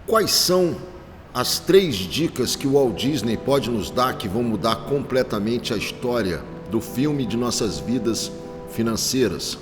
Quais são as 3 dicas que o Walt Disney pode nos dar que vão mudar completamente a história do filme de nossas vidas financeiras?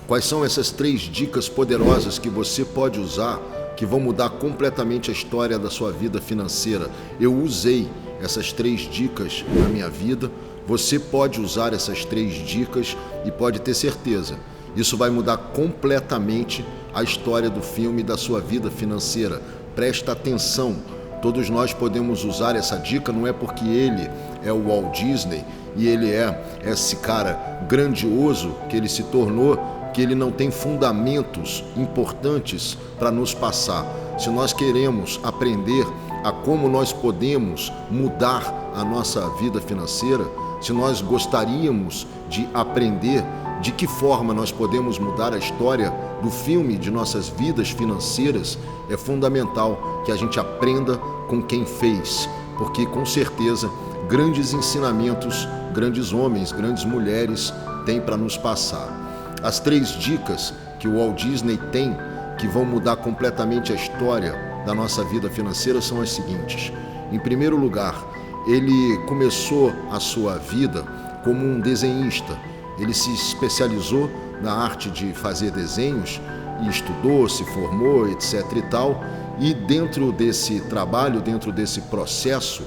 Quais são essas 3 dicas poderosas que você pode usar que vão mudar completamente a história da sua vida financeira? Eu usei essas 3 dicas na minha vida. Você pode usar essas 3 dicas e pode ter certeza, isso vai mudar completamente a história do filme e da sua vida financeira. Presta atenção, todos nós podemos usar essa dica, não é porque ele é o Walt Disney e ele é esse cara grandioso que ele se tornou, que ele não tem fundamentos importantes para nos passar. Se nós queremos aprender a como nós podemos mudar a nossa vida financeira, se nós gostaríamos de aprender de que forma nós podemos mudar a história do filme de nossas vidas financeiras, é fundamental que a gente aprenda com quem fez, porque com certeza grandes ensinamentos, grandes homens, grandes mulheres têm para nos passar. As 3 dicas que o Walt Disney tem que vão mudar completamente a história da nossa vida financeira são as seguintes. Em primeiro lugar, ele começou a sua vida como um desenhista. Ele se especializou na arte de fazer desenhos e estudou, se formou, etc. e tal. E dentro desse trabalho, dentro desse processo,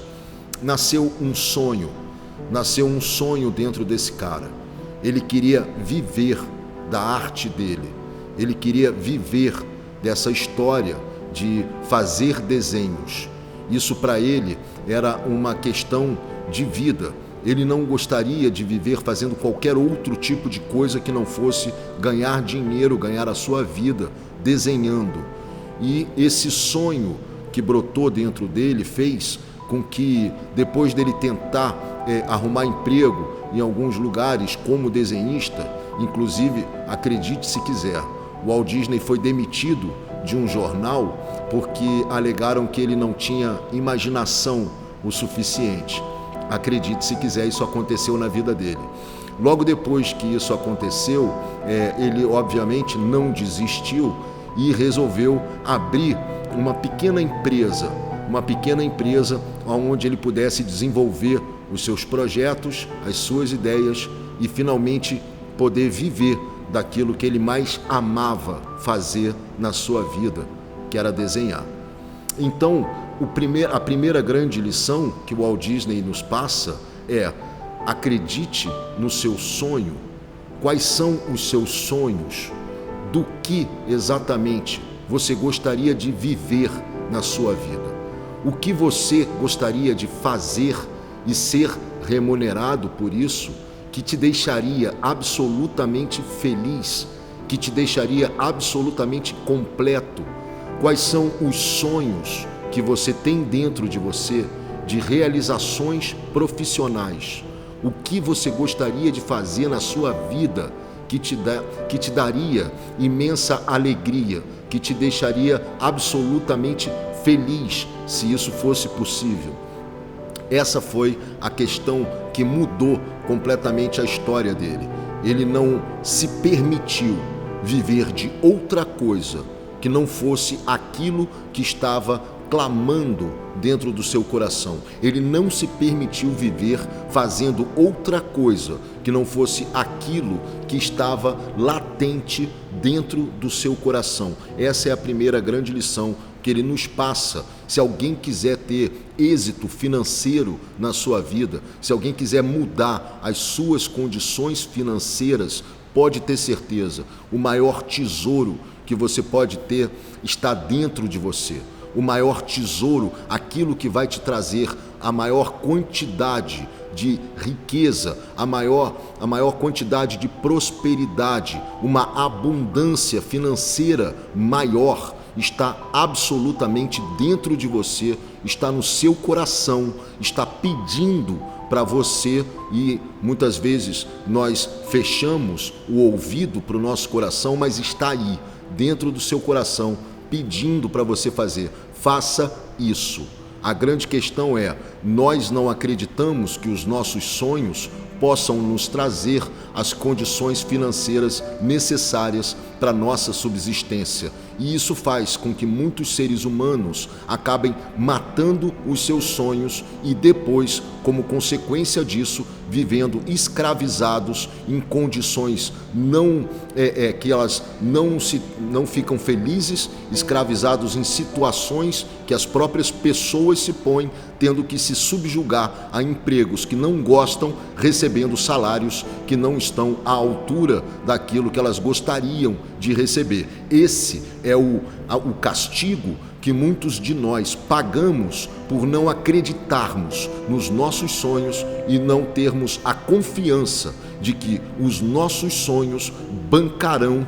nasceu um sonho dentro desse cara. Ele queria viver da arte dele, ele queria viver dessa história de fazer desenhos. Isso para ele era uma questão de vida. Ele não gostaria de viver fazendo qualquer outro tipo de coisa que não fosse ganhar dinheiro, ganhar a sua vida desenhando. E esse sonho que brotou dentro dele fez com que, depois dele tentar arrumar emprego em alguns lugares como desenhista, inclusive, acredite se quiser, o Walt Disney foi demitido de um jornal porque alegaram que ele não tinha imaginação o suficiente. Acredite se quiser, isso aconteceu na vida dele. Logo depois que isso aconteceu, ele obviamente não desistiu e resolveu abrir uma pequena empresa onde ele pudesse desenvolver os seus projetos, as suas ideias e finalmente poder viver daquilo que ele mais amava fazer na sua vida, que era desenhar. Então, a primeira grande lição que o Walt Disney nos passa é: acredite no seu sonho. Quais são os seus sonhos? Do que exatamente você gostaria de viver na sua vida? O que você gostaria de fazer e ser remunerado por isso, que te deixaria absolutamente feliz, que te deixaria absolutamente completo? Quais são os sonhos que você tem dentro de você de realizações profissionais? O que você gostaria de fazer na sua vida que te daria imensa alegria, que te deixaria absolutamente feliz, se isso fosse possível? Essa foi a questão que mudou completamente a história dele. Ele não se permitiu viver de outra coisa que não fosse aquilo que estava clamando dentro do seu coração. Ele não se permitiu viver fazendo outra coisa que não fosse aquilo que estava latente dentro do seu coração. Essa é a primeira grande lição que ele nos passa. Se alguém quiser ter êxito financeiro na sua vida, se alguém quiser mudar as suas condições financeiras, pode ter certeza, o maior tesouro que você pode ter está dentro de você. O maior tesouro, aquilo que vai te trazer a maior quantidade de riqueza, a maior quantidade de prosperidade, uma abundância financeira maior, está absolutamente dentro de você, está no seu coração, está pedindo para você. E muitas vezes nós fechamos o ouvido para o nosso coração, mas está aí, dentro do seu coração, pedindo para você fazer. Faça isso. A grande questão é, nós não acreditamos que os nossos sonhos possam nos trazer as condições financeiras necessárias para a nossa subsistência. E isso faz com que muitos seres humanos acabem matando os seus sonhos e depois, como consequência disso, vivendo escravizados em condições que elas não ficam felizes, escravizados em situações que as próprias pessoas se põem, tendo que se subjugar a empregos que não gostam, recebendo salários que não estão à altura daquilo que elas gostariam de receber. Esse é o castigo que muitos de nós pagamos por não acreditarmos nos nossos sonhos e não termos a confiança de que os nossos sonhos bancarão,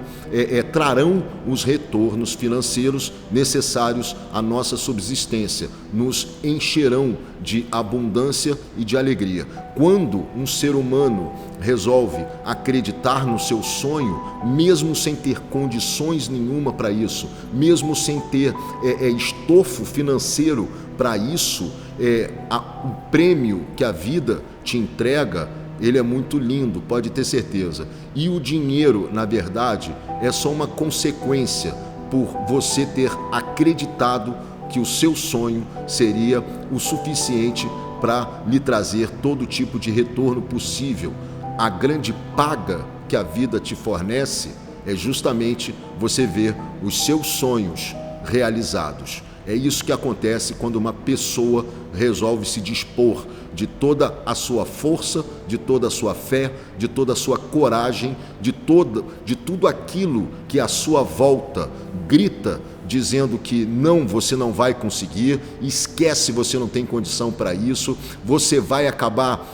trarão os retornos financeiros necessários à nossa subsistência, nos encherão de abundância e de alegria. Quando um ser humano resolve acreditar no seu sonho, mesmo sem ter condições nenhuma para isso, mesmo sem ter estofo financeiro para isso, o prêmio que a vida te entrega, ele é muito lindo, pode ter certeza. E o dinheiro, na verdade, é só uma consequência por você ter acreditado que o seu sonho seria o suficiente para lhe trazer todo tipo de retorno possível. A grande paga que a vida te fornece é justamente você ver os seus sonhos realizados. É isso que acontece quando uma pessoa resolve se dispor de toda a sua força, de toda a sua fé, de toda a sua coragem, de tudo aquilo que à sua volta grita, dizendo que não, você não vai conseguir, esquece, você não tem condição para isso, você vai acabar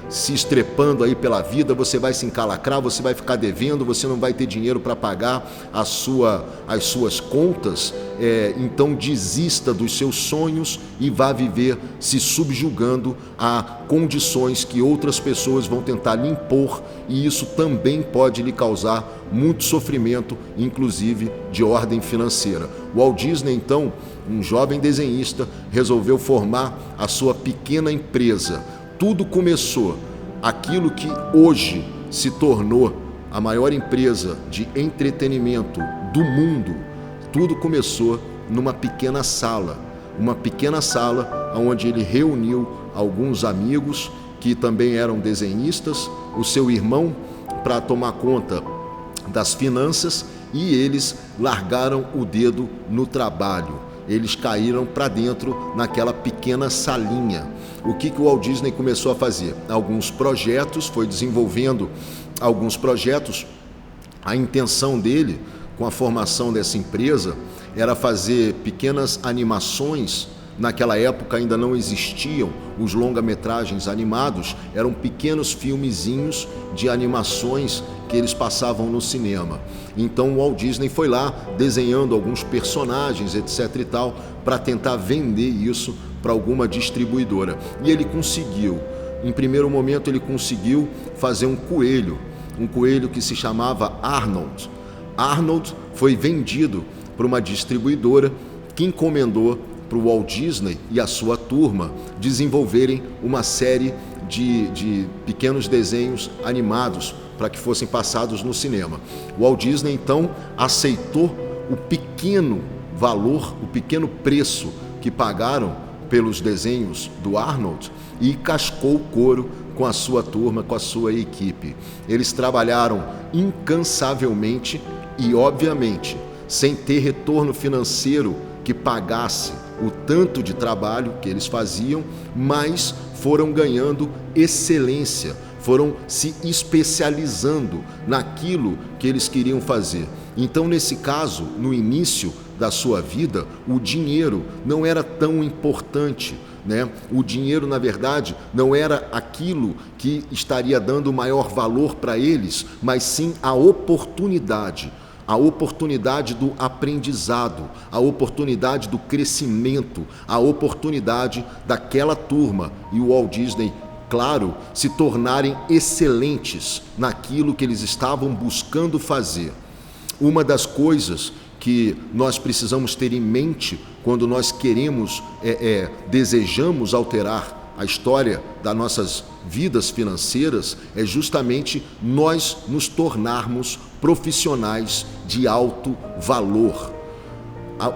se estrepando aí pela vida, você vai se encalacrar, você vai ficar devendo, você não vai ter dinheiro para pagar as suas contas, então desista dos seus sonhos e vá viver se subjugando a condições que outras pessoas vão tentar lhe impor, e isso também pode lhe causar muito sofrimento, inclusive de ordem financeira. O Walt Disney, então, um jovem desenhista, resolveu formar a sua pequena empresa. Tudo começou, aquilo que hoje se tornou a maior empresa de entretenimento do mundo, tudo começou numa pequena sala onde ele reuniu alguns amigos que também eram desenhistas, o seu irmão, para tomar conta das finanças, e eles largaram o dedo no trabalho. Eles caíram para dentro naquela pequena salinha. O que o Walt Disney começou a fazer? Alguns projetos, foi desenvolvendo alguns projetos. A intenção dele, com a formação dessa empresa, era fazer pequenas animações. Naquela época ainda não existiam os longa-metragens animados, eram pequenos filmezinhos de animações que eles passavam no cinema. Então o Walt Disney foi lá desenhando alguns personagens, etc e tal, para tentar vender isso para alguma distribuidora. E ele conseguiu. Em primeiro momento ele conseguiu fazer um coelho que se chamava Arnold. Arnold foi vendido para uma distribuidora que encomendou para o Walt Disney e a sua turma desenvolverem uma série de pequenos desenhos animados para que fossem passados no cinema. O Walt Disney, então, aceitou o pequeno valor, o pequeno preço que pagaram pelos desenhos do Arnold e cascou o couro com a sua turma, com a sua equipe. Eles trabalharam incansavelmente e, obviamente, sem ter retorno financeiro que pagasse o tanto de trabalho que eles faziam, mas foram ganhando excelência, foram se especializando naquilo que eles queriam fazer. Então, nesse caso, no início da sua vida, o dinheiro não era tão importante, né? O dinheiro, na verdade, não era aquilo que estaria dando maior valor para eles, mas sim a oportunidade do aprendizado, a oportunidade do crescimento, a oportunidade daquela turma e o Walt Disney, claro, se tornarem excelentes naquilo que eles estavam buscando fazer. Uma das coisas que nós precisamos ter em mente quando nós queremos, desejamos alterar a história das nossas vidas financeiras é justamente nós nos tornarmos profissionais de alto valor.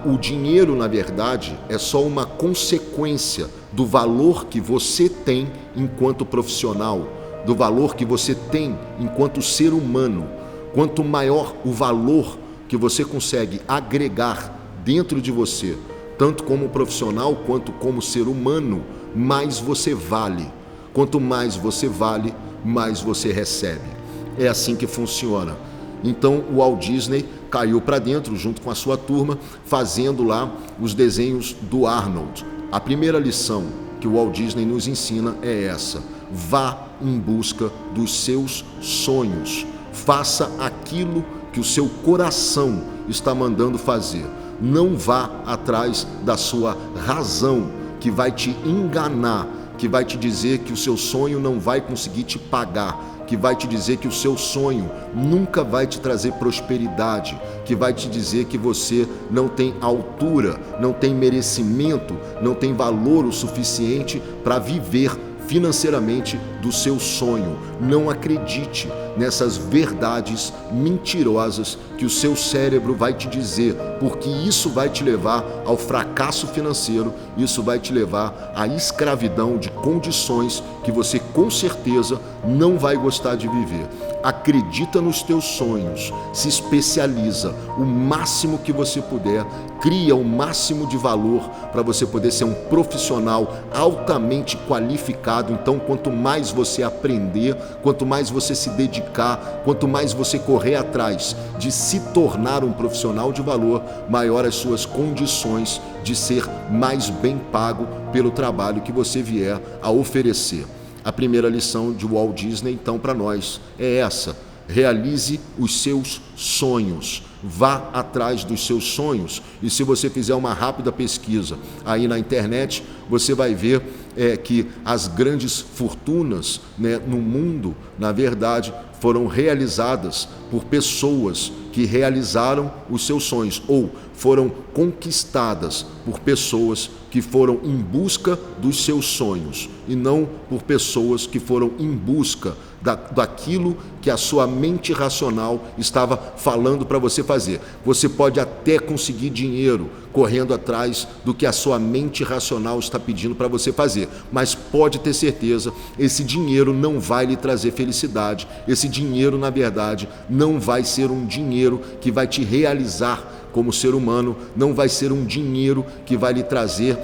O dinheiro, na verdade, é só uma consequência do valor que você tem enquanto profissional, do valor que você tem enquanto ser humano. Quanto maior o valor que você consegue agregar dentro de você, tanto como profissional quanto como ser humano, mais você vale. Quanto mais você vale, mais você recebe. É assim que funciona. Então o Walt Disney caiu para dentro junto com a sua turma, fazendo lá os desenhos do Arnold. A primeira lição que o Walt Disney nos ensina é essa: vá em busca dos seus sonhos. Faça aquilo que o seu coração está mandando fazer. Não vá atrás da sua razão, que vai te enganar, que vai te dizer que o seu sonho não vai conseguir te pagar, que vai te dizer que o seu sonho nunca vai te trazer prosperidade, que vai te dizer que você não tem altura, não tem merecimento, não tem valor o suficiente para viver financeiramente do seu sonho. Não acredite nessas verdades mentirosas que o seu cérebro vai te dizer, porque isso vai te levar ao fracasso financeiro, isso vai te levar à escravidão de condições que você com certeza não vai gostar de viver. Acredita nos teus sonhos, se especializa o máximo que você puder, cria o máximo de valor para você poder ser um profissional altamente qualificado. Então, quanto mais você aprender, quanto mais você se dedicar, quanto mais você correr atrás de se tornar um profissional de valor, maior as suas condições de ser mais bem pago pelo trabalho que você vier a oferecer. A primeira lição de Walt Disney, então, para nós é essa: realize os seus sonhos, vá atrás dos seus sonhos. E se você fizer uma rápida pesquisa aí na internet, você vai ver que as grandes fortunas, né, no mundo, na verdade, foram realizadas por pessoas que realizaram os seus sonhos, ou foram conquistadas por pessoas que foram em busca dos seus sonhos, e não por pessoas que foram em busca daquilo que a sua mente racional estava falando para você fazer. Você pode até conseguir dinheiro correndo atrás do que a sua mente racional está pedindo para você fazer, mas pode ter certeza, esse dinheiro não vai lhe trazer felicidade. Esse dinheiro, na verdade, não vai ser um dinheiro que vai te realizar como ser humano, não vai ser um dinheiro que vai lhe trazer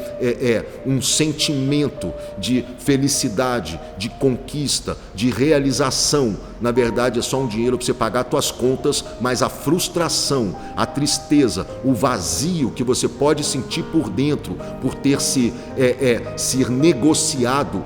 um sentimento de felicidade, de conquista, de realização. Na verdade, é só um dinheiro para você pagar suas contas, mas a frustração, a tristeza, o vazio que você pode sentir por dentro, por ter se negociado,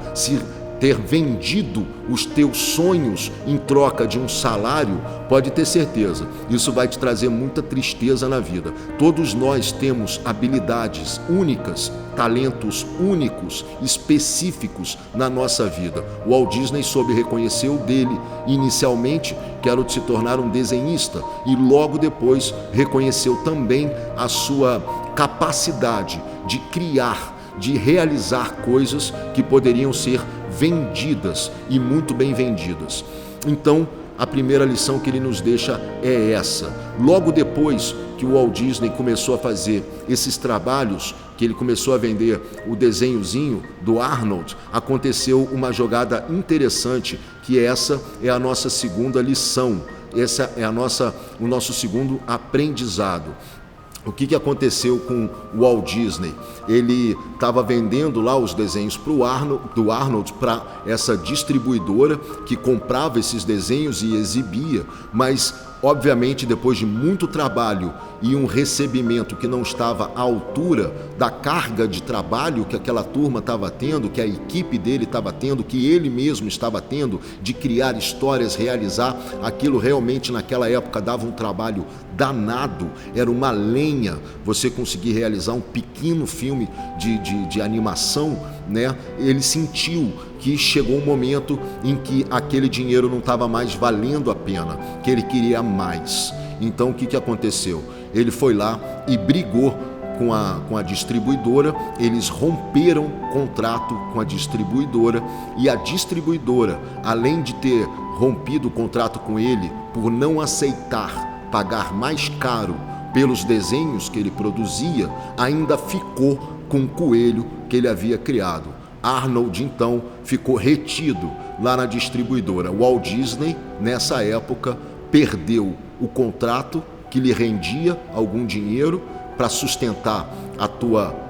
ter vendido os teus sonhos em troca de um salário, pode ter certeza, isso vai te trazer muita tristeza na vida. Todos nós temos habilidades únicas, talentos únicos, específicos na nossa vida. O Walt Disney soube reconhecer o dele, inicialmente, que era o de se tornar um desenhista, e logo depois reconheceu também a sua capacidade de criar, de realizar coisas que poderiam ser vendidas, e muito bem vendidas. Então, a primeira lição que ele nos deixa é essa. Logo depois que o Walt Disney começou a fazer esses trabalhos, que ele começou a vender o desenhozinho do Arnold, aconteceu uma jogada interessante, que essa é a nossa segunda lição, essa é o nosso segundo aprendizado. O que aconteceu com o Walt Disney? Ele estava vendendo lá os desenhos do Arnold para essa distribuidora que comprava esses desenhos e exibia, mas obviamente depois de muito trabalho e um recebimento que não estava à altura da carga de trabalho que aquela turma estava tendo, que a equipe dele estava tendo, que ele mesmo estava tendo, de criar histórias, realizar aquilo, realmente naquela época dava um trabalho danado, era uma lenha você conseguir realizar um pequeno filme de animação, né? Ele sentiu que chegou um momento em que aquele dinheiro não estava mais valendo a pena, que ele queria mais. Então o que aconteceu? Ele foi lá e brigou com a distribuidora, eles romperam contrato com a distribuidora, e a distribuidora, além de ter rompido o contrato com ele por não aceitar pagar mais caro pelos desenhos que ele produzia, ainda ficou com o coelho que ele havia criado. Arnold, então, ficou retido lá na distribuidora. Walt Disney, nessa época, perdeu o contrato que lhe rendia algum dinheiro para sustentar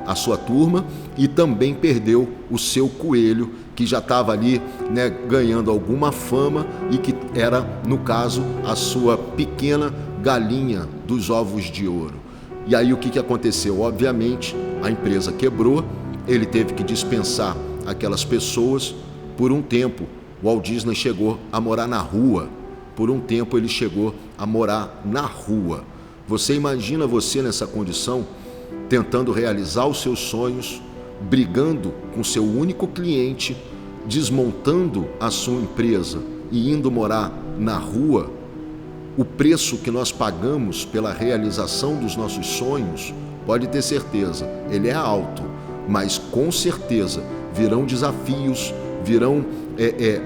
a sua turma, e também perdeu o seu coelho, que já estava ali, né, ganhando alguma fama, e que era, no caso, a sua pequena galinha dos ovos de ouro. E aí o que aconteceu? Obviamente, a empresa quebrou, ele teve que dispensar aquelas pessoas. Por um tempo, Walt Disney chegou a morar na rua. Por um tempo ele chegou a morar na rua. Você imagina você nessa condição, tentando realizar os seus sonhos, brigando com seu único cliente, desmontando a sua empresa e indo morar na rua? O preço que nós pagamos pela realização dos nossos sonhos, pode ter certeza, ele é alto, mas com certeza virão desafios, virão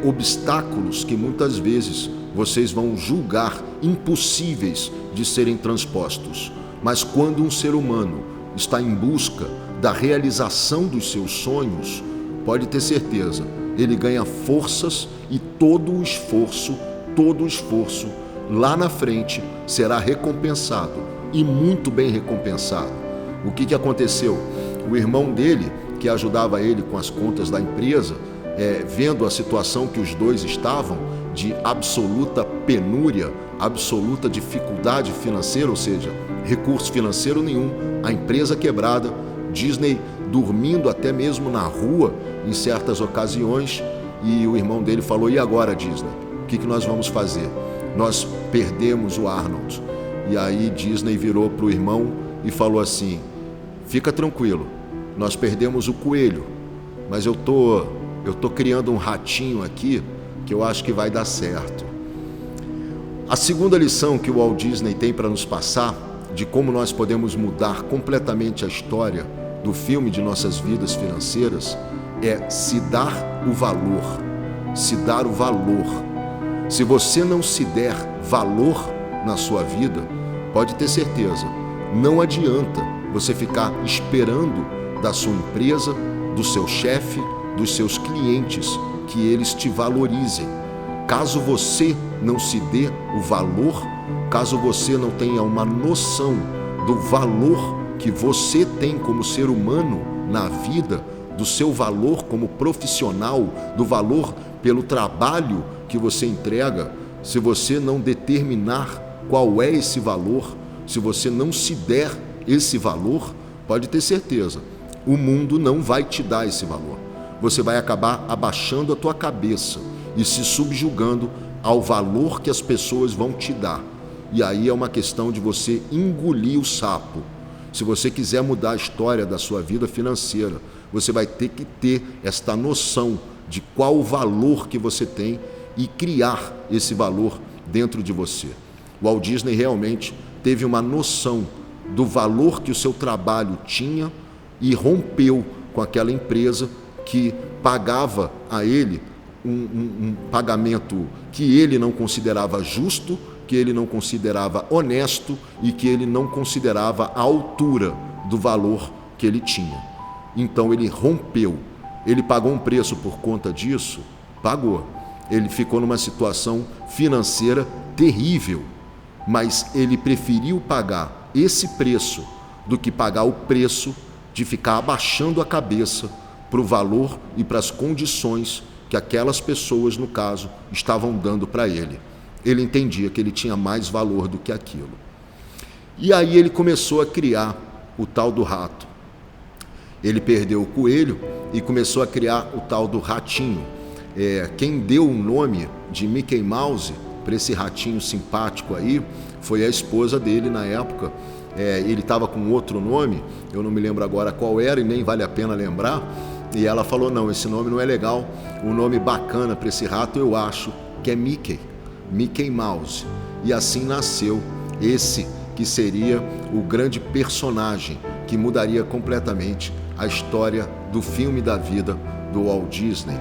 obstáculos que muitas vezes vocês vão julgar impossíveis de serem transpostos. Mas quando um ser humano está em busca da realização dos seus sonhos, pode ter certeza, ele ganha forças, e todo o esforço lá na frente será recompensado, e muito bem recompensado. O que aconteceu? O irmão dele, que ajudava ele com as contas da empresa, vendo a situação que os dois estavam, de absoluta penúria, absoluta dificuldade financeira, ou seja, recurso financeiro nenhum, a empresa quebrada, Disney dormindo até mesmo na rua em certas ocasiões, e o irmão dele falou: e agora, Disney? O que nós vamos fazer? Nós perdemos o Arnold. E aí Disney virou para o irmão e falou assim: fica tranquilo, nós perdemos o coelho, mas eu tô criando um ratinho aqui que eu acho que vai dar certo. A segunda lição que o Walt Disney tem para nos passar de como nós podemos mudar completamente a história do filme de nossas vidas financeiras é se dar o valor. Se dar o valor. Se você não se der valor na sua vida, pode ter certeza, não adianta você ficar esperando da sua empresa, do seu chefe, dos seus clientes, que eles te valorizem. Caso você não se dê o valor, caso você não tenha uma noção do valor que você tem como ser humano na vida, do seu valor como profissional, do valor pelo trabalho que você entrega, se você não determinar qual é esse valor, se você não se der esse valor, pode ter certeza, o mundo não vai te dar esse valor. Você vai acabar abaixando a tua cabeça e se subjugando ao valor que as pessoas vão te dar. E aí é uma questão de você engolir o sapo. Se você quiser mudar a história da sua vida financeira, você vai ter que ter esta noção de qual o valor que você tem e criar esse valor dentro de você. O Walt Disney realmente teve uma noção do valor que o seu trabalho tinha e rompeu com aquela empresa que pagava a ele um pagamento que ele não considerava justo, que ele não considerava honesto e que ele não considerava a altura do valor que ele tinha. Então ele rompeu. Ele pagou um preço por conta disso? Pagou. Ele ficou numa situação financeira terrível, mas ele preferiu pagar esse preço do que pagar o preço de ficar abaixando a cabeça para o valor e para as condições que aquelas pessoas, no caso, estavam dando para ele. Ele entendia que ele tinha mais valor do que aquilo. E aí ele começou a criar o tal do rato. Ele perdeu o coelho e começou a criar o tal do ratinho. Quem deu o nome de Mickey Mouse para esse ratinho simpático aí foi a esposa dele na época. Ele estava com outro nome, eu não me lembro agora qual era e nem vale a pena lembrar. E ela falou: não, esse nome não é legal, o nome bacana para esse rato eu acho que é Mickey Mouse. E assim nasceu esse que seria o grande personagem que mudaria completamente a história do filme da vida do Walt Disney.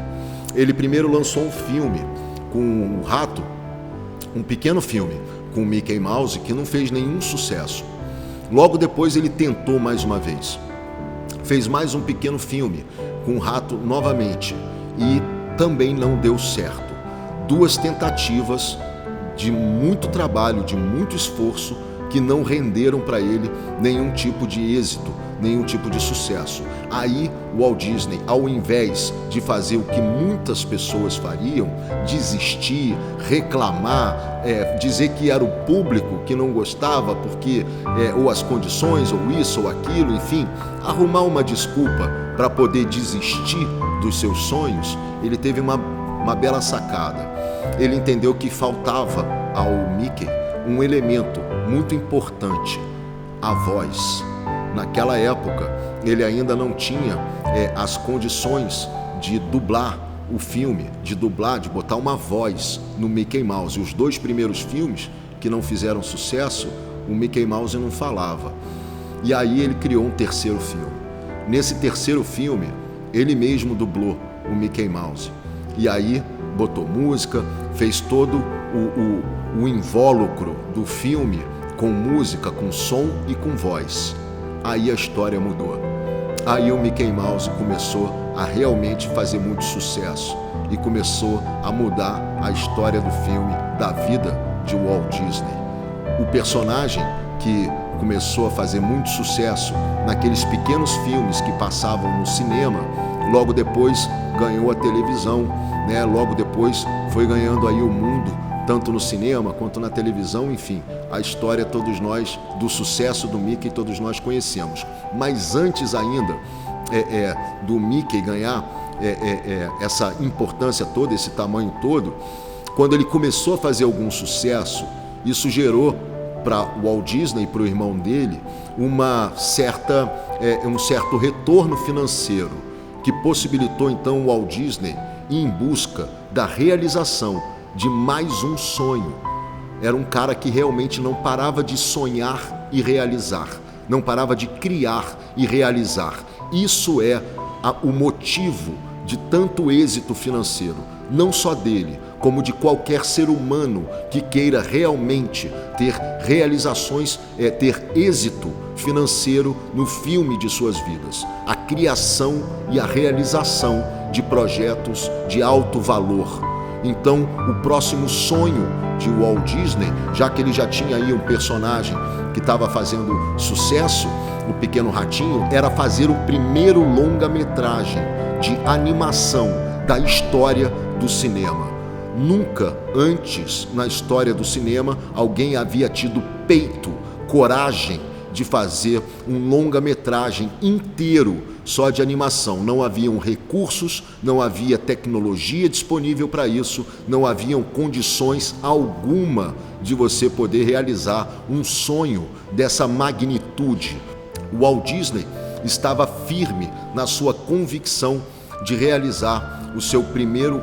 Ele primeiro lançou um filme com o rato, um pequeno filme com o Mickey Mouse, que não fez nenhum sucesso. Logo depois ele tentou mais uma vez. Fez mais um pequeno filme com o rato novamente e também não deu certo. 2 tentativas de muito trabalho, de muito esforço, que não renderam para ele nenhum tipo de êxito, nenhum tipo de sucesso. Aí o Walt Disney, ao invés de fazer o que muitas pessoas fariam, desistir, reclamar, dizer que era o público que não gostava porque ou as condições, ou isso ou aquilo, enfim, arrumar uma desculpa para poder desistir dos seus sonhos, ele teve uma bela sacada. Ele entendeu que faltava ao Mickey um elemento muito importante: a voz. Naquela época, ele ainda não tinha as condições de dublar o filme, de botar uma voz no Mickey Mouse. E os 2 primeiros filmes que não fizeram sucesso, o Mickey Mouse não falava. E aí ele criou um 3º filme. Nesse 3º filme, ele mesmo dublou o Mickey Mouse. E aí botou música, fez todo o invólucro do filme com música, com som e com voz. Aí a história mudou. Aí o Mickey Mouse começou a realmente fazer muito sucesso e começou a mudar a história do filme, da vida de Walt Disney. O personagem que começou a fazer muito sucesso naqueles pequenos filmes que passavam no cinema, logo depois ganhou a televisão, né? Logo depois foi ganhando aí o mundo, tanto no cinema quanto na televisão, enfim, a história todos nós, do sucesso do Mickey, todos nós conhecemos. Mas antes ainda do Mickey ganhar essa importância toda, esse tamanho todo, quando ele começou a fazer algum sucesso, isso gerou para o Walt Disney e para o irmão dele um certo retorno financeiro, que possibilitou então o Walt Disney ir em busca da realização de mais um sonho. Era um cara que realmente não parava de sonhar e realizar, não parava de criar e realizar. Isso é o motivo de tanto êxito financeiro, não só dele, como de qualquer ser humano que queira realmente ter realizações, ter êxito financeiro no filme de suas vidas. A criação e a realização de projetos de alto valor. Então, o próximo sonho de Walt Disney, já que ele já tinha aí um personagem que estava fazendo sucesso, o Pequeno Ratinho, era fazer o primeiro longa-metragem de animação da história do cinema. Nunca antes na história do cinema alguém havia tido peito, coragem de fazer um longa-metragem inteiro só de animação. Não haviam recursos, não havia tecnologia disponível para isso, não haviam condições alguma de você poder realizar um sonho dessa magnitude. O Walt Disney estava firme na sua convicção de realizar o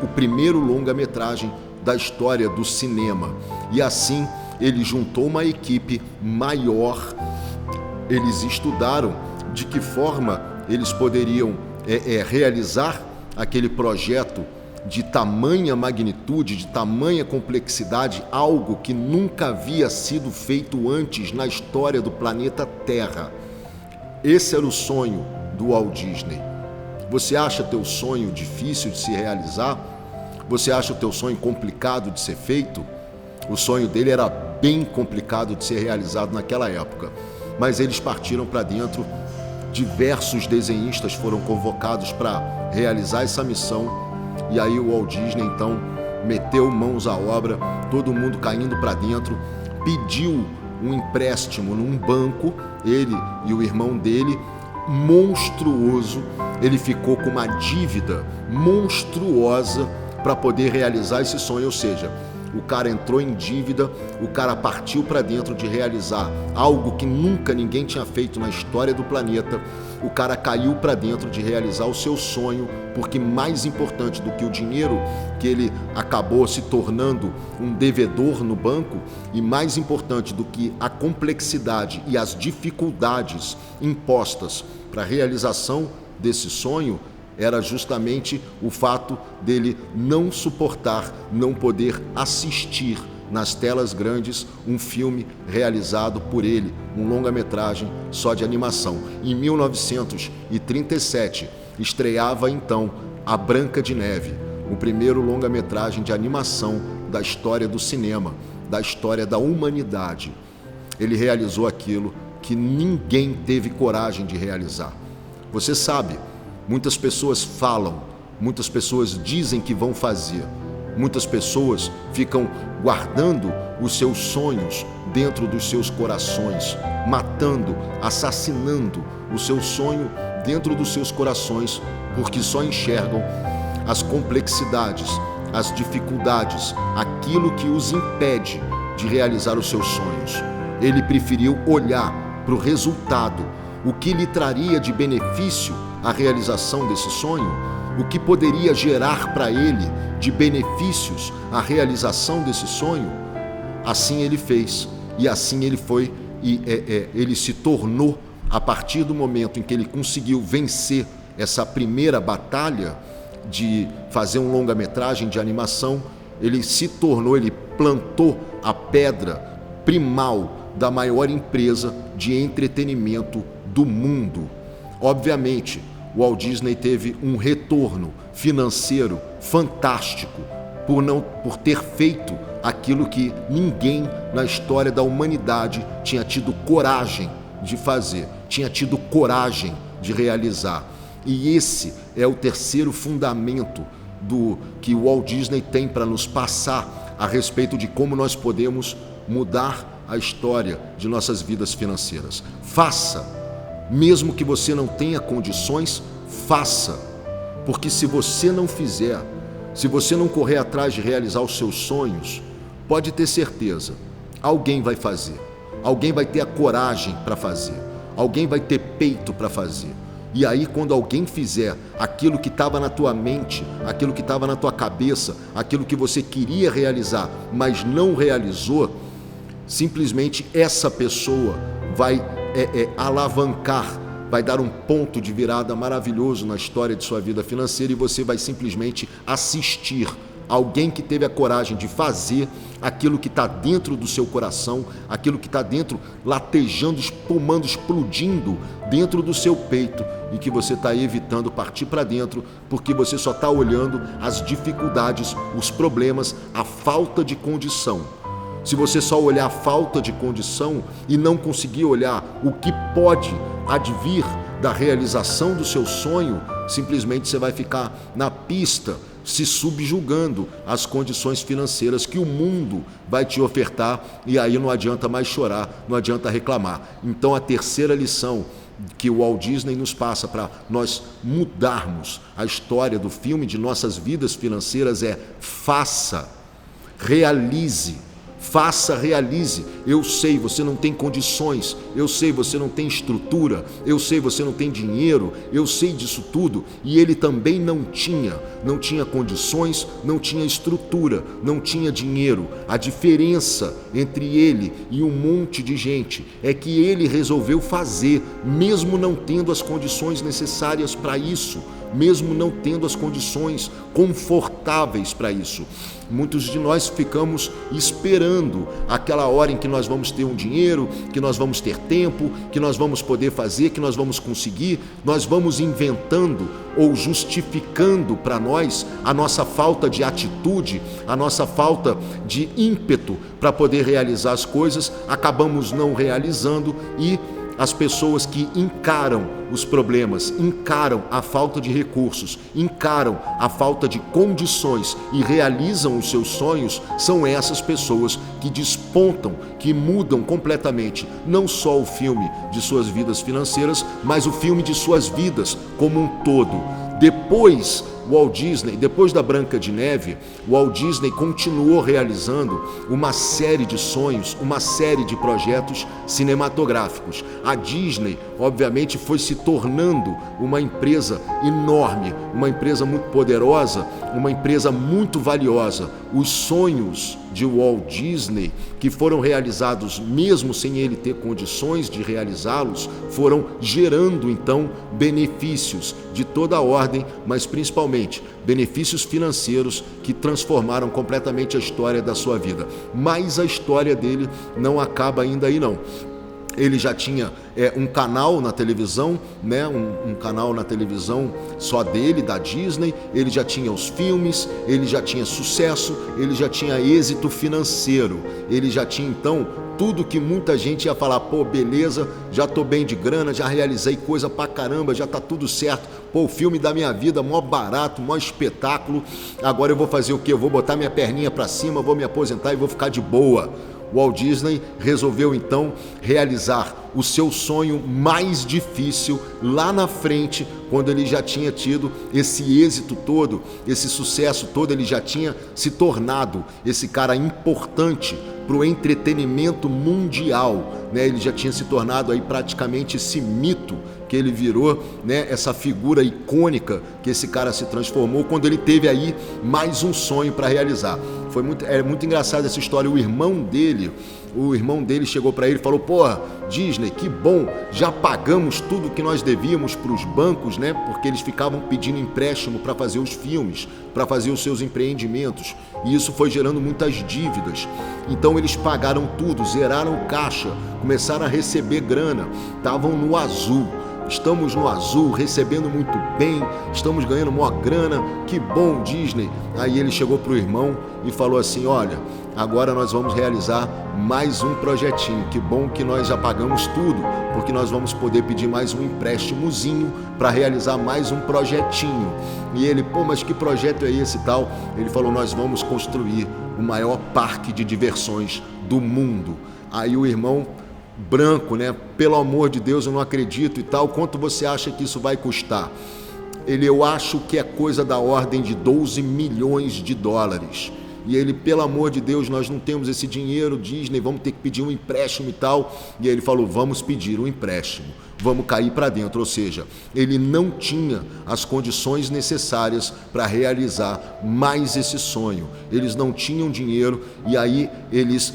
primeiro longa-metragem da história do cinema. E assim ele juntou uma equipe maior. Eles estudaram de que forma eles poderiam realizar aquele projeto de tamanha magnitude, de tamanha complexidade, algo que nunca havia sido feito antes na história do planeta Terra. Esse era o sonho do Walt Disney. Você acha teu sonho difícil de se realizar? Você acha o teu sonho complicado de ser feito? O sonho dele era bem complicado de ser realizado naquela época. Mas eles partiram para dentro, diversos desenhistas foram convocados para realizar essa missão, e aí o Walt Disney então meteu mãos à obra, todo mundo caindo para dentro, pediu um empréstimo num banco, ele e o irmão dele, monstruoso. Ele ficou com uma dívida monstruosa para poder realizar esse sonho, ou seja, o cara entrou em dívida, o cara partiu para dentro de realizar algo que nunca ninguém tinha feito na história do planeta. O cara caiu para dentro de realizar o seu sonho, porque mais importante do que o dinheiro, que ele acabou se tornando um devedor no banco, e mais importante do que a complexidade e as dificuldades impostas para a realização desse sonho, era justamente o fato dele não suportar, não poder assistir nas telas grandes um filme realizado por ele, um longa-metragem só de animação. Em 1937, estreava então A Branca de Neve, o primeiro longa-metragem de animação da história do cinema, da história da humanidade. Ele realizou aquilo que ninguém teve coragem de realizar. Você sabe, muitas pessoas falam, muitas pessoas dizem que vão fazer, muitas pessoas ficam guardando os seus sonhos dentro dos seus corações, matando, assassinando o seu sonho dentro dos seus corações, porque só enxergam as complexidades, as dificuldades, aquilo que os impede de realizar os seus sonhos. Ele preferiu olhar para o resultado, o que lhe traria de benefício a realização desse sonho, o que poderia gerar para ele de benefícios a realização desse sonho. Assim ele fez, e assim ele foi, ele se tornou, a partir do momento em que ele conseguiu vencer essa primeira batalha de fazer um longa-metragem de animação, ele se tornou, ele plantou a pedra primal da maior empresa de entretenimento do mundo. Obviamente, o Walt Disney teve um retorno financeiro fantástico por ter feito aquilo que ninguém na história da humanidade tinha tido coragem de fazer, tinha tido coragem de realizar. E esse é o terceiro fundamento do que o Walt Disney tem para nos passar a respeito de como nós podemos mudar a história de nossas vidas financeiras. Faça, mesmo que você não tenha condições, faça, porque se você não fizer, se você não correr atrás de realizar os seus sonhos, pode ter certeza, alguém vai fazer, alguém vai ter a coragem para fazer, alguém vai ter peito para fazer. E aí, quando alguém fizer aquilo que estava na tua mente, aquilo que estava na tua cabeça, aquilo que você queria realizar, mas não realizou, simplesmente essa pessoa vai alavancar, vai dar um ponto de virada maravilhoso na história de sua vida financeira, e você vai simplesmente assistir alguém que teve a coragem de fazer aquilo que está dentro do seu coração, aquilo que está dentro, latejando, espumando, explodindo dentro do seu peito, e que você está evitando partir para dentro, porque você só está olhando as dificuldades, os problemas, a falta de condição. Se você só olhar a falta de condição e não conseguir olhar o que pode advir da realização do seu sonho, simplesmente você vai ficar na pista, se subjugando às condições financeiras que o mundo vai te ofertar, e aí não adianta mais chorar, não adianta reclamar. Então a terceira lição que o Walt Disney nos passa para nós mudarmos a história do filme de nossas vidas financeiras é: faça, realize. Faça, realize. Eu sei, você não tem condições, eu sei, você não tem estrutura, eu sei, você não tem dinheiro, eu sei disso tudo, e ele também não tinha condições, não tinha estrutura, não tinha dinheiro. A diferença entre ele e um monte de gente é que ele resolveu fazer, mesmo não tendo as condições necessárias para isso, mesmo não tendo as condições confortáveis para isso. Muitos de nós ficamos esperando aquela hora em que nós vamos ter um dinheiro, que nós vamos ter tempo, que nós vamos poder fazer, que nós vamos conseguir. Nós vamos inventando ou justificando para nós a nossa falta de atitude, a nossa falta de ímpeto para poder realizar as coisas, acabamos não realizando. E as pessoas que encaram os problemas, encaram a falta de recursos, encaram a falta de condições e realizam os seus sonhos, são essas pessoas que despontam, que mudam completamente, não só o filme de suas vidas financeiras, mas o filme de suas vidas como um todo. Depois da Branca de Neve, o Walt Disney continuou realizando uma série de sonhos, uma série de projetos cinematográficos. A Disney, obviamente, foi se tornando uma empresa enorme, uma empresa muito poderosa, uma empresa muito valiosa. Os sonhos de Walt Disney, que foram realizados mesmo sem ele ter condições de realizá-los, foram gerando então benefícios de toda a ordem, mas principalmente benefícios financeiros que transformaram completamente a história da sua vida. Mas a história dele não acaba ainda aí não. Ele já tinha um canal na televisão, né? um canal na televisão só dele, da Disney. Ele já tinha os filmes, ele já tinha sucesso, ele já tinha êxito financeiro. Ele já tinha, então, tudo que muita gente ia falar: pô, beleza, já tô bem de grana, já realizei coisa pra caramba, já tá tudo certo. Pô, o filme da minha vida, mó barato, mó espetáculo. Agora eu vou fazer o quê? Eu vou botar minha perninha pra cima, vou me aposentar e vou ficar de boa. Walt Disney resolveu então realizar o seu sonho mais difícil lá na frente, quando ele já tinha tido esse êxito todo, esse sucesso todo. Ele já tinha se tornado esse cara importante para o entretenimento mundial, né? Ele já tinha se tornado aí praticamente esse mito que ele virou, né? Essa figura icônica que esse cara se transformou quando ele teve aí mais um sonho para realizar. É muito engraçado essa história. O irmão dele chegou para ele e falou: porra, Disney, que bom, já pagamos tudo que nós devíamos para os bancos, né? Porque eles ficavam pedindo empréstimo para fazer os filmes, para fazer os seus empreendimentos, e isso foi gerando muitas dívidas. Então eles pagaram tudo, zeraram o caixa, começaram a receber grana, estavam no azul. Estamos no azul, recebendo muito bem, estamos ganhando maior grana, que bom, Disney. Aí ele chegou para o irmão e falou assim: olha, agora nós vamos realizar mais um projetinho. Que bom que nós já pagamos tudo, porque nós vamos poder pedir mais um empréstimozinho para realizar mais um projetinho. E ele: pô, mas que projeto é esse e tal? Ele falou: nós vamos construir o maior parque de diversões do mundo. Aí o irmão branco, né? Pelo amor de Deus, eu não acredito e tal. Quanto você acha que isso vai custar? Eu acho que é coisa da ordem de 12 milhões de dólares. E ele: pelo amor de Deus, nós não temos esse dinheiro, Disney, vamos ter que pedir um empréstimo e tal. E ele falou: vamos pedir um empréstimo, vamos cair para dentro. Ou seja, ele não tinha as condições necessárias para realizar mais esse sonho. Eles não tinham dinheiro, e aí eles,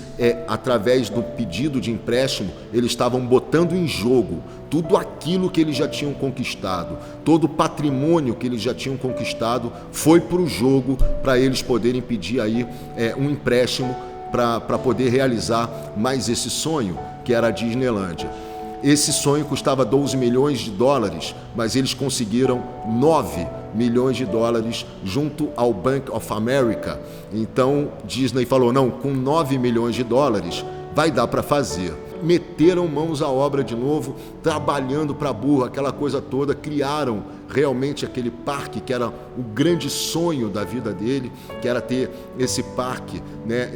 através do pedido de empréstimo, eles estavam botando em jogo tudo aquilo que eles já tinham conquistado, todo o patrimônio que eles já tinham conquistado foi para o jogo, para eles poderem pedir aí um empréstimo para poder realizar mais esse sonho, que era a Disneylândia. Esse sonho custava 12 milhões de dólares, mas eles conseguiram 9 milhões de dólares junto ao Bank of America. Então Disney falou: não, com 9 milhões de dólares vai dar para fazer. Meteram mãos à obra de novo, trabalhando para burro, aquela coisa toda, criaram realmente aquele parque que era o grande sonho da vida dele, que era ter esse parque, né?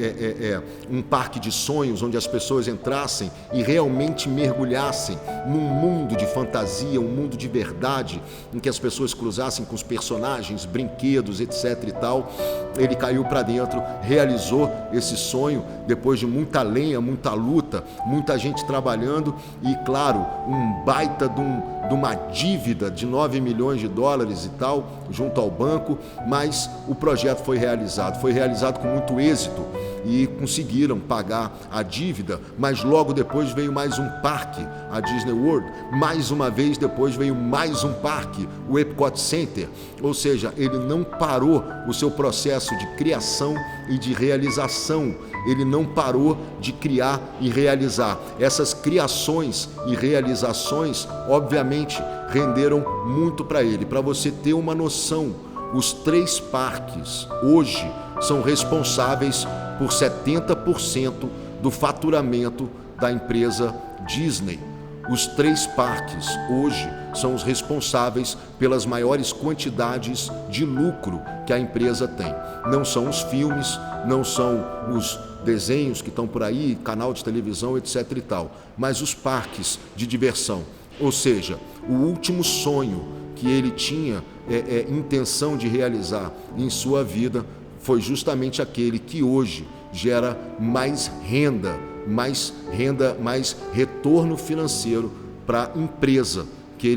Um parque de sonhos, onde as pessoas entrassem e realmente mergulhassem num mundo de fantasia, um mundo de verdade, em que as pessoas cruzassem com os personagens, brinquedos, etc e tal. Ele caiu para dentro, realizou esse sonho depois de muita lenha, muita luta, muita gente trabalhando e, claro, um baita de uma dívida de 9 milhões de dólares e tal, junto ao banco, mas o projeto foi realizado com muito êxito e conseguiram pagar a dívida, mas logo depois veio mais um parque, a Disney World, mais uma vez depois veio mais um parque, o Epcot Center, ou seja, ele não parou o seu processo de criação e de realização, ele não parou de criar e realizar. Essas criações e realizações, obviamente, renderam muito para ele. Para você ter uma noção, os 3 parques hoje são responsáveis por 70% do faturamento da empresa Disney. Os 3 parques hoje são os responsáveis pelas maiores quantidades de lucro que a empresa tem. Não são os filmes, não são os desenhos que estão por aí, canal de televisão, etc e tal, mas os parques de diversão. Ou seja, o último sonho que ele tinha intenção de realizar em sua vida foi justamente aquele que hoje gera mais renda, mais retorno financeiro para a empresa que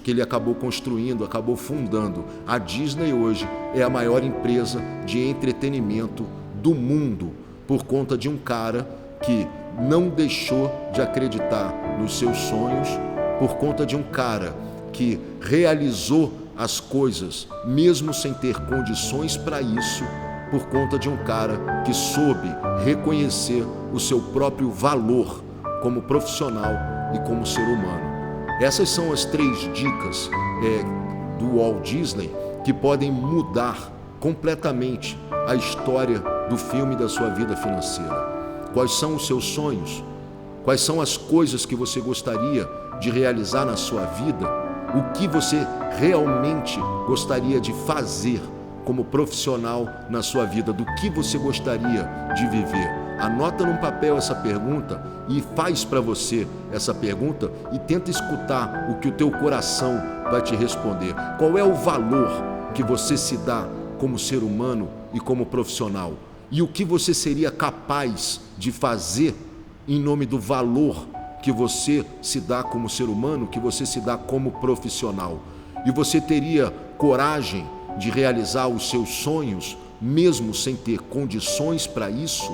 ele acabou construindo, acabou fundando. A Disney hoje é a maior empresa de entretenimento do mundo. por conta de um cara que não deixou de acreditar nos seus sonhos, por conta de um cara que realizou as coisas mesmo sem ter condições para isso, por conta de um cara que soube reconhecer o seu próprio valor como profissional e como ser humano. Essas são as 3 dicas do Walt Disney que podem mudar completamente a história do filme da sua vida financeira. Quais são os seus sonhos? Quais são as coisas que você gostaria de realizar na sua vida? O que você realmente gostaria de fazer como profissional na sua vida? Do que você gostaria de viver? Anota num papel essa pergunta e faz para você essa pergunta e tenta escutar o que o teu coração vai te responder. Qual é o valor que você se dá como ser humano e como profissional? E o que você seria capaz de fazer em nome do valor que você se dá como ser humano, que você se dá como profissional? E você teria coragem de realizar os seus sonhos, mesmo sem ter condições para isso?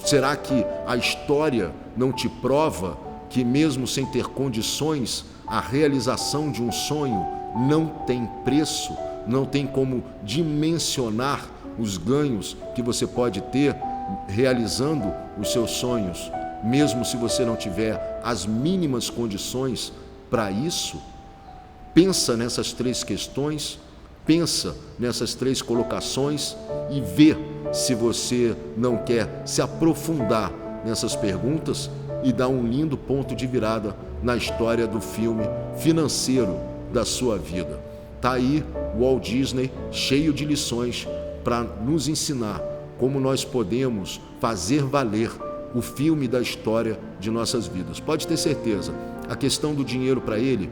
Será que a história não te prova que mesmo sem ter condições, a realização de um sonho não tem preço, não tem como dimensionar os ganhos que você pode ter realizando os seus sonhos, mesmo se você não tiver as mínimas condições para isso? Pensa nessas 3 questões, pensa nessas 3 colocações e vê se você não quer se aprofundar nessas perguntas e dar um lindo ponto de virada na história do filme financeiro da sua vida. Tá aí o Walt Disney cheio de lições para nos ensinar como nós podemos fazer valer o filme da história de nossas vidas. Pode ter certeza, a questão do dinheiro para ele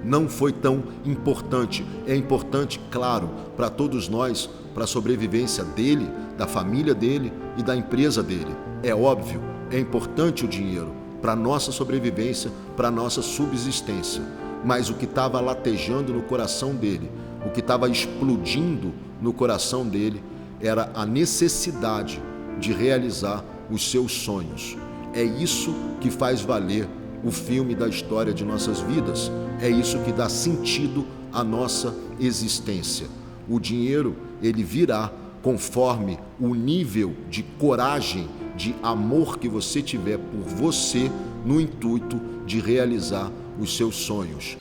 não foi tão importante. É importante, claro, para todos nós, para a sobrevivência dele, da família dele e da empresa dele. É óbvio, é importante o dinheiro para a nossa sobrevivência, para a nossa subsistência. Mas o que estava latejando no coração dele, o que estava explodindo no coração dele, era a necessidade de realizar os seus sonhos. É isso que faz valer o filme da história de nossas vidas. É isso que dá sentido à nossa existência. O dinheiro, ele virá conforme o nível de coragem, de amor que você tiver por você no intuito de realizar os seus sonhos.